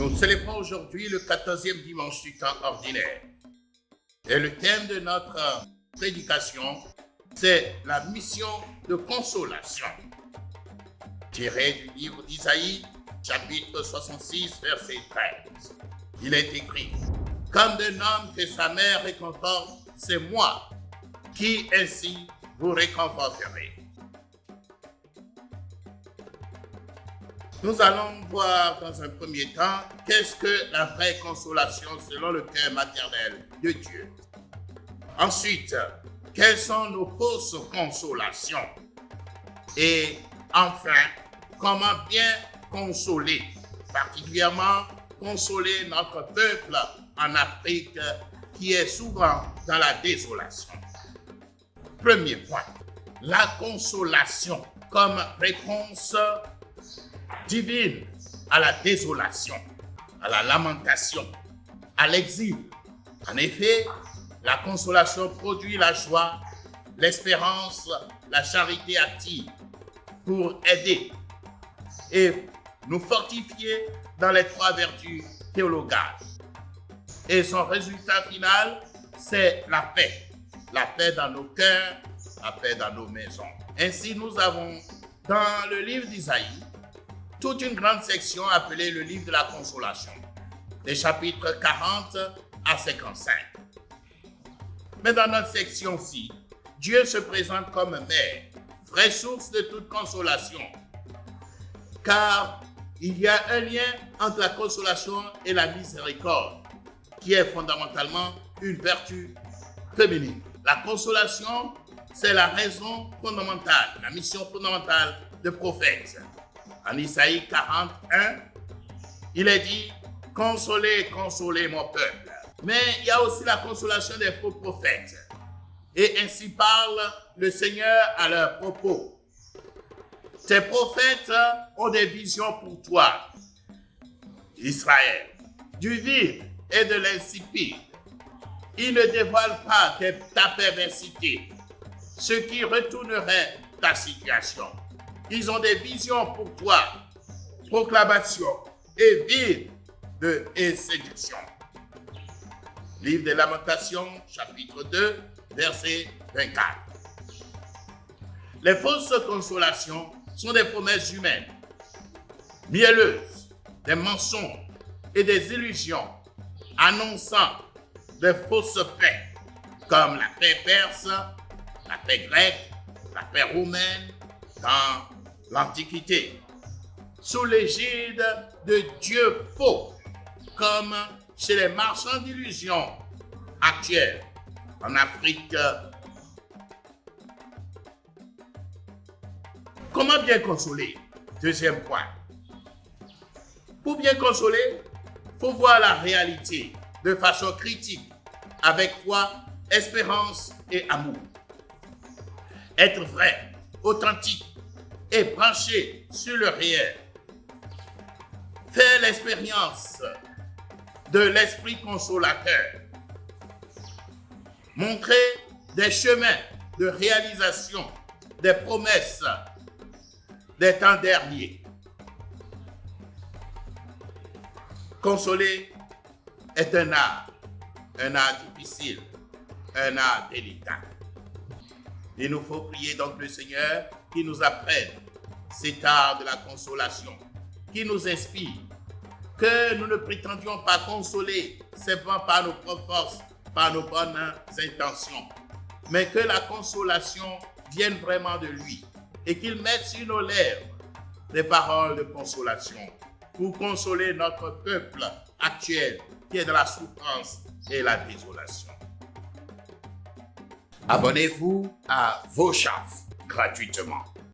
Nous célébrons aujourd'hui le 14e dimanche du temps ordinaire. Et le thème de notre prédication, c'est la mission de consolation. Tiré du livre d'Isaïe, chapitre 66, verset 13. Il est écrit: « Comme d'un homme que sa mère réconforte, c'est moi qui ainsi vous réconforterai. » Nous allons voir dans un premier temps qu'est-ce que la vraie consolation selon le cœur maternel de Dieu. Ensuite, quelles sont nos fausses consolations. Et enfin, comment bien consoler, particulièrement consoler notre peuple en Afrique qui est souvent dans la désolation. Premier point, la consolation comme réponse divine à la désolation, à la lamentation, à l'exil. En effet, la consolation produit la joie, l'espérance, la charité active pour aider et nous fortifier dans les trois vertus théologales. Et son résultat final, c'est la paix. La paix dans nos cœurs, la paix dans nos maisons. Ainsi, nous avons dans le livre d'Isaïe toute une grande section appelée le livre de la consolation, des chapitres 40 à 55. Mais dans notre section-ci, Dieu se présente comme mère, vraie source de toute consolation, car il y a un lien entre la consolation et la miséricorde, qui est fondamentalement une vertu féminine. La consolation, c'est la raison fondamentale, la mission fondamentale de prophète. En Isaïe 41, il est dit « Consolez, consolez mon peuple ». Mais il y a aussi la consolation des faux prophètes. Et ainsi parle le Seigneur à leur propos. « Tes prophètes ont des visions pour toi, Israël, du vide et de l'insipide. Ils ne dévoilent pas ta perversité, ce qui retournerait ta situation. Ils ont des visions pour toi, proclamation et vide et séduction. » Livre des Lamentations, chapitre 2, verset 24. Les fausses consolations sont des promesses humaines, mielleuses, des mensonges et des illusions, annonçant de fausses paix, comme la paix perse, la paix grecque, la paix romaine, dans l'Antiquité, sous l'égide de dieux faux, comme chez les marchands d'illusions actuels en Afrique. Comment bien consoler? Deuxième point. Pour bien consoler, il faut voir la réalité de façon critique, avec foi, espérance et amour. Être vrai, authentique et branché sur le réel. Faire l'expérience de l'esprit consolateur. Montrer des chemins de réalisation des promesses des temps derniers. Consoler est un art difficile, un art délicat. Il nous faut prier donc le Seigneur qui nous apprenne cet art de la consolation, qui nous inspire, que nous ne prétendions pas consoler simplement par nos propres forces, par nos bonnes intentions, mais que la consolation vienne vraiment de lui et qu'il mette sur nos lèvres des paroles de consolation pour consoler notre peuple actuel qui est dans la souffrance et la désolation. Abonnez-vous à VOCHAF gratuitement.